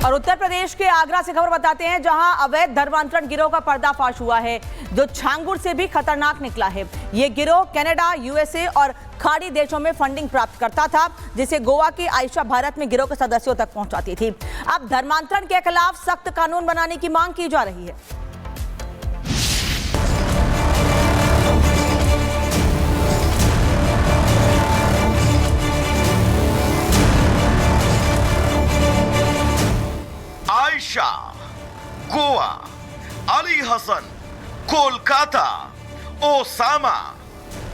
और उत्तर प्रदेश के आगरा से खबर बताते हैं, जहां अवैध धर्मांतरण गिरोह का पर्दाफाश हुआ है, जो छांगुर से भी खतरनाक निकला है। ये गिरोह कनाडा, यूएसए और खाड़ी देशों में फंडिंग प्राप्त करता था, जिसे गोवा की आयशा भारत में गिरोह के सदस्यों तक पहुंचाती थी। अब धर्मांतरण के खिलाफ सख्त कानून बनाने की मांग की जा रही है। आयशा, गोवा, अली हसन, कोलकाता, ओसामा,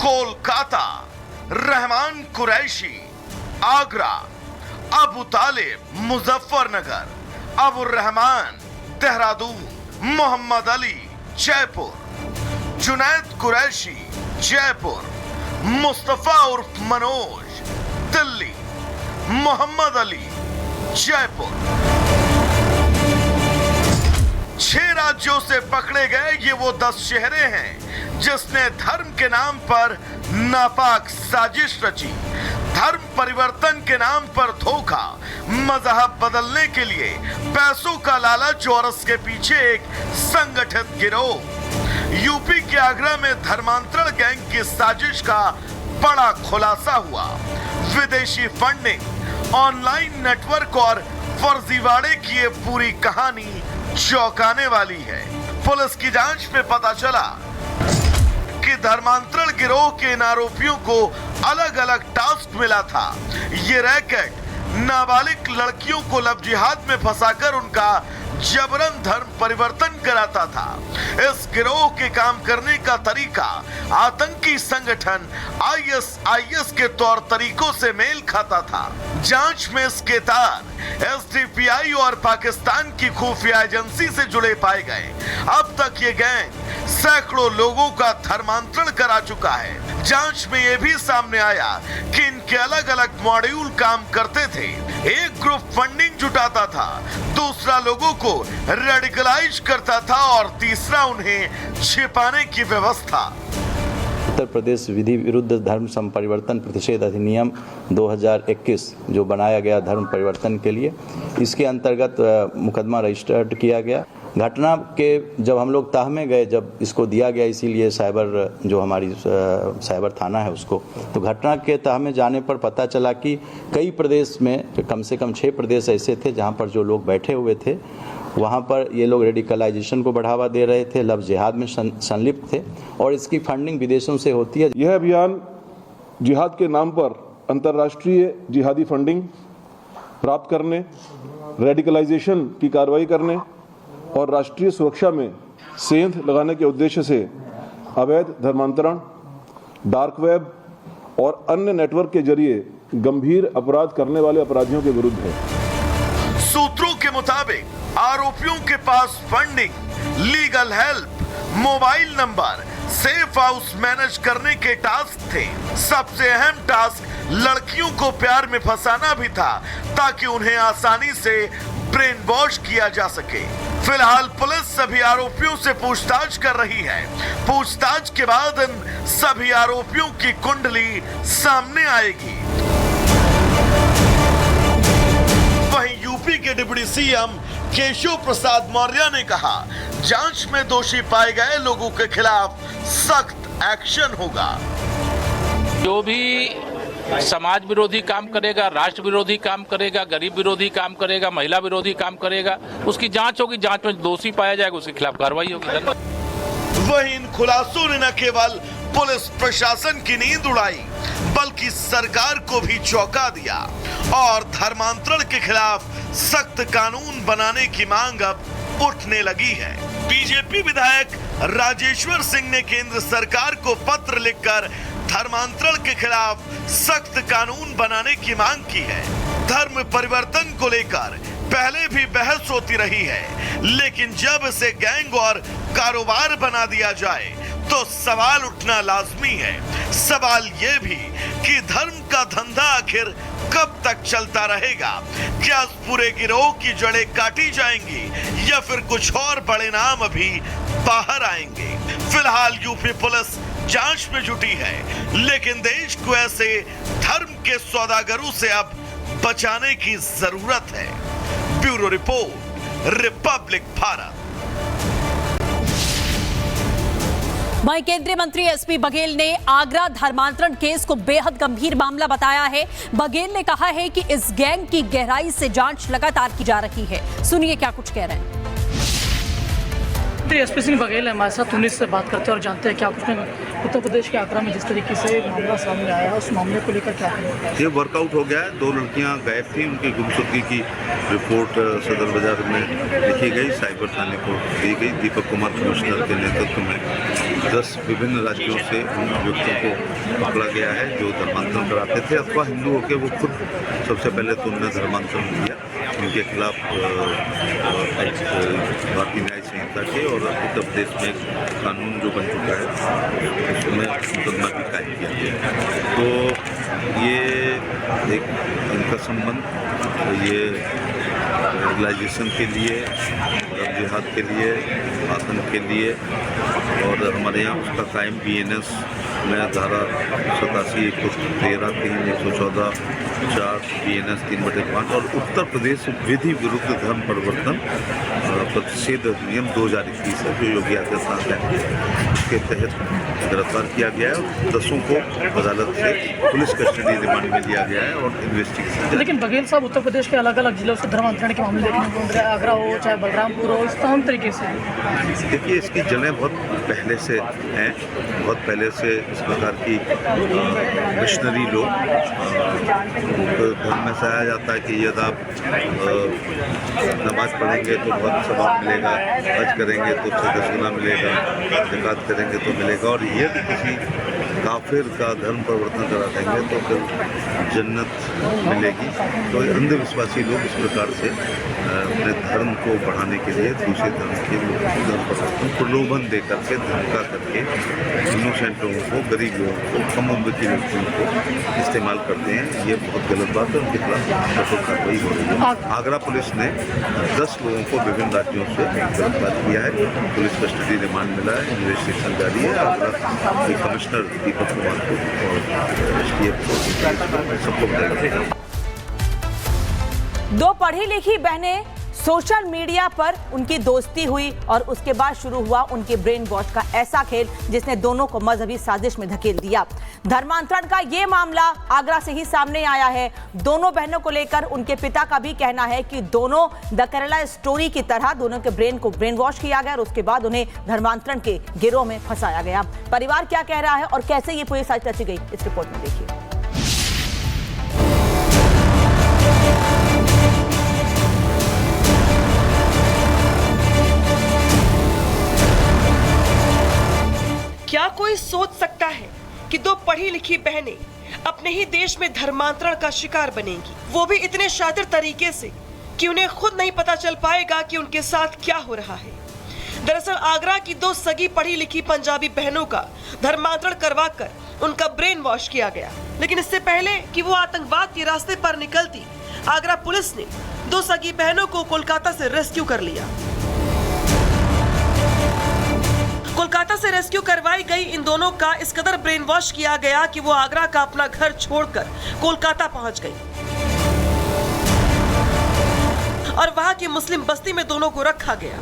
कोलकाता, रहमान कुरैशी, आगरा, अबू तालिब, मुजफ्फरनगर, अबू रहमान, देहरादून, मोहम्मद अली, जयपुर, जुनैद कुरैशी, जयपुर, मुस्तफा उर्फ मनोज, दिल्ली, मोहम्मद अली, जयपुर। 6 राज्यों से पकड़े गए ये वो 10 चेहरे हैं जिसने धर्म के नाम पर नापाक साजिश रची, धर्म परिवर्तन के नाम पर धोखा, मजहब बदलने के लिए पैसों का लालच और उसके पीछे एक संगठित गिरोह। यूपी के आगरा में धर्मांतरण गैंग की साजिश का बड़ा खुलासा हुआ। विदेशी फंडिंग, ऑनलाइन नेटवर्क और फर्जीवाड़े की ये पूरी कहानी चौंकाने वाली है। पुलिस की जांच में पता चला कि धर्मांतरण गिरोह के इन आरोपियों को अलग अलग टास्क मिला था। ये रैकेट नाबालिग लड़कियों को लव जिहाद में फंसाकर उनका जबरन धर्म परिवर्तन कराता था। इस गिरोह के काम करने का तरीका आतंकी संगठन ISIS के तौर तरीकों से मेल खाता था। जांच में इसके तार SDPI और पाकिस्तान की खुफिया एजेंसी से जुड़े पाए गए। अब तक ये गैंग सैकड़ों लोगों का धर्मांतरण करा चुका है। जांच में यह भी सामने आया कि इनके अलग अलग मॉड्यूल काम करते थे। एक ग्रुप फंडिंग जुटाता था, दूसरा लोगों को रेडिकलाइज करता था और तीसरा उन्हें छिपाने की व्यवस्था। उत्तर प्रदेश विधि विरुद्ध धर्म संपरिवर्तन प्रतिषेध अधिनियम 2021 जो बनाया गया धर्म परिवर्तन के लिए, इसके अंतर्गत मुकदमा रजिस्टर्ड किया गया। घटना के जब हम लोग तह में गए, जब इसको दिया गया, इसीलिए साइबर जो हमारी साइबर थाना है उसको, तो घटना के तह में जाने पर पता चला कि कई प्रदेश में कम से कम 6 प्रदेश ऐसे थे जहां पर जो लोग बैठे हुए थे वहां पर ये लोग रेडिकलाइजेशन को बढ़ावा दे रहे थे, लव जिहाद में संलिप्त थे और इसकी फंडिंग विदेशों से होती है। यह अभियान जिहाद के नाम पर अंतर्राष्ट्रीय जिहादी फंडिंग प्राप्त करने, रेडिकलाइजेशन की कार्रवाई करने और राष्ट्रीय सुरक्षा में सेंध लगाने के उद्देश्य से अवैध धर्मांतरण, डार्क वेब और अन्य नेटवर्क के जरिए गंभीर अपराध करने वाले अपराधियों के विरुद्ध है। सूत्रों के मुताबिक आरोपियों के पास funding, legal help, mobile number, safe house manage करने के टास्क थे। सबसे अहम टास्क लड़कियों को प्यार में फंसाना भी था ताकि उन्हें आसानी से ब्रेन वॉश किया जा सके। फिलहाल पुलिस सभी आरोपियों से पूछताछ कर रही है। पूछताछ के बाद इन सभी आरोपियों की कुंडली सामने आएगी। वहीं यूपी के डिप्टी CM केशव प्रसाद मौर्य ने कहा, जांच में दोषी पाए गए लोगों के खिलाफ सख्त एक्शन होगा। जो भी समाज विरोधी काम करेगा, राष्ट्र विरोधी काम करेगा, गरीब विरोधी काम करेगा, महिला विरोधी काम करेगा, उसकी जांच होगी। जांच में दोषी पाया जाएगा, उसके खिलाफ कार्रवाई होगी। वहीं इन खुलासों ने न केवल पुलिस प्रशासन की नींद उड़ाई बल्कि सरकार को भी चौंका दिया और धर्मांतरण के खिलाफ सख्त कानून बनाने की मांग अब उठने लगी है। बीजेपी विधायक राजेश्वर सिंह ने केंद्र सरकार को पत्र लिखकर धर्मांतरण के खिलाफ सख्त कानून बनाने की मांग की है। धर्म परिवर्तन को लेकर पहले भी बहस होती रही है, लेकिन जब इसे गैंग और कारोबार बना दिया जाए तो सवाल उठना लाजमी है। सवाल ये भी कि धर्म का धंधा आखिर कब तक चलता रहेगा? क्या इस पूरे गिरोह की जड़ें काटी जाएंगी या फिर कुछ और बड़े नाम अभी बाहर आएंगे? फिलहाल यूपी पुलिस जांच में जुटी है, लेकिन देश को ऐसे धर्म के सौदागरों से अब बचाने की जरूरत है। Bureau report, Republic Bharat. वहीं केंद्रीय मंत्री एसपी बघेल ने आगरा धर्मांतरण केस को बेहद गंभीर मामला बताया है। बघेल ने कहा है कि इस गैंग की गहराई से जांच लगातार की जा रही है। सुनिए क्या कुछ कह रहे हैं। एसपी सिंह बघेल हमारे साथ 19 से बात करते हैं और जानते हैं क्या कुछ उत्तर प्रदेश के आगरा में जिस तरीके से मामला सामने आया है उस मामले को लेकर क्या कहेंगे। ये वर्कआउट हो गया है। 2 लड़कियां गायब थी, उनकी गुमशुदगी की रिपोर्ट सदर बाजार में लिखी गई, साइबर थाने को दी गई। दीपक कुमार कमिश्नर के नेतृत्व में 10 विभिन्न राज्यों से उन व्यक्तियों को पकड़ा गया है जो धर्मांतरण कराते थे अथवा हिंदू होकर वो खुद सबसे पहले तो उन्होंने धर्मांतरण किया। उनके खिलाफ भारतीय न्याय संहिता के और उत्तर प्रदेश में एक कानून जो बन चुका है उसमें मुकदमा भी कायम किया गया। तो ये एक इनका संबंध ये रियलाइजेशन के लिए, जिहाद के लिए, आतंक के लिए और हमारे यहाँ उसका कायम BNS में धारा 87, 113, 3, 114, 4 BNS 3/5 और उत्तर प्रदेश विधि विरुद्ध धर्म परिवर्तन प्रतिषेध अधिनियम 2021 है जो योगी आदित्यनाथ है, उसके तहत गिरफ्तार किया गया है और 10 को अदालत से पुलिस कस्टडी रिमांड में लिया गया है और इन्वेस्टिगेशन। लेकिन बघेल साहब उत्तर प्रदेश के अलग अलग जिलों से धर्मांतरण के मामले देखने को मिल रहे हैं, आगरा हो चाहे बलरामपुर हो, इस तमाम तरीके से। देखिए इसकी जड़ें बहुत पहले से हैं, बहुत पहले से इस प्रकार की मिशनरी लोग धर्म में सहाया जाता है कि यदि आप नमाज पढ़ेंगे तो बहुत सवाब मिलेगा, हज करेंगे तो 10 गुना मिलेगा, ज़कात करेंगे तो मिलेगा और यदि किसी काफिर का धर्म परिवर्तन करा देंगे तो फिर जन्नत मिलेगी। तो अंधविश्वासी लोग इस प्रकार से अपने धर्म को बढ़ाने के लिए दूसरे धर्म के लोगों को धर्म परिवर्तन प्रलोभन दे करके धमका करके इनोसेंट लोगों को, गरीब लोगों को, कम उम्र के व्यक्तियों को इस्तेमाल करते हैं। ये बहुत गलत बात है, उनके खिलाफ कठोर कार्रवाई हो रही है। आगरा पुलिस ने 10 लोगों को विभिन्न राज्यों से गिरफ्तार किया है, पुलिस कस्टडी रिमांड मिला है, इन्वेस्टिगेशन जारी है। आगरा के कमिश्नर दीपक कुमार को और STF को सबको बताया। 2 पढ़ी लिखी बहनें सोशल मीडिया पर उनकी दोस्ती हुई और उसके बाद शुरू हुआ उनके ब्रेन वॉश का ऐसा खेल जिसने दोनों को मजहबी साजिश में धकेल दिया। धर्मांतरण का ये मामला आगरा से ही सामने आया है। दोनों बहनों को लेकर उनके पिता का भी कहना है कि दोनों द केरला स्टोरी की तरह दोनों के ब्रेन को ब्रेन वॉश किया गया और उसके बाद उन्हें धर्मांतरण के गिरोह में फंसाया गया। परिवार क्या कह रहा है और कैसे ये पूरी साजिश रची गई, इस रिपोर्ट में देखिए। क्या कोई सोच सकता है कि 2 पढ़ी लिखी बहनें अपने ही देश में धर्मांतरण का शिकार बनेंगी, वो भी इतने शातिर तरीके से कि उन्हें खुद नहीं पता चल पाएगा कि उनके साथ क्या हो रहा है। दरअसल आगरा की 2 सगी पढ़ी लिखी पंजाबी बहनों का धर्मांतरण करवाकर उनका ब्रेन वॉश किया गया। लेकिन इससे पहले कि वो आतंकवाद के रास्ते पर निकलती, आगरा पुलिस ने 2 सगी बहनों को कोलकाता से रेस्क्यू कर लिया। कोलकाता से रेस्क्यू करवाई गई इन दोनों का इस कदर ब्रेन वॉश किया गया कि वो आगरा का अपना घर छोड़कर कोलकाता पहुंच गई और वहां की मुस्लिम बस्ती में दोनों को रखा गया।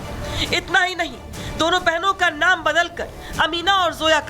इतना ही नहीं, दोनों बहनों का नाम बदलकर अमीना और जोया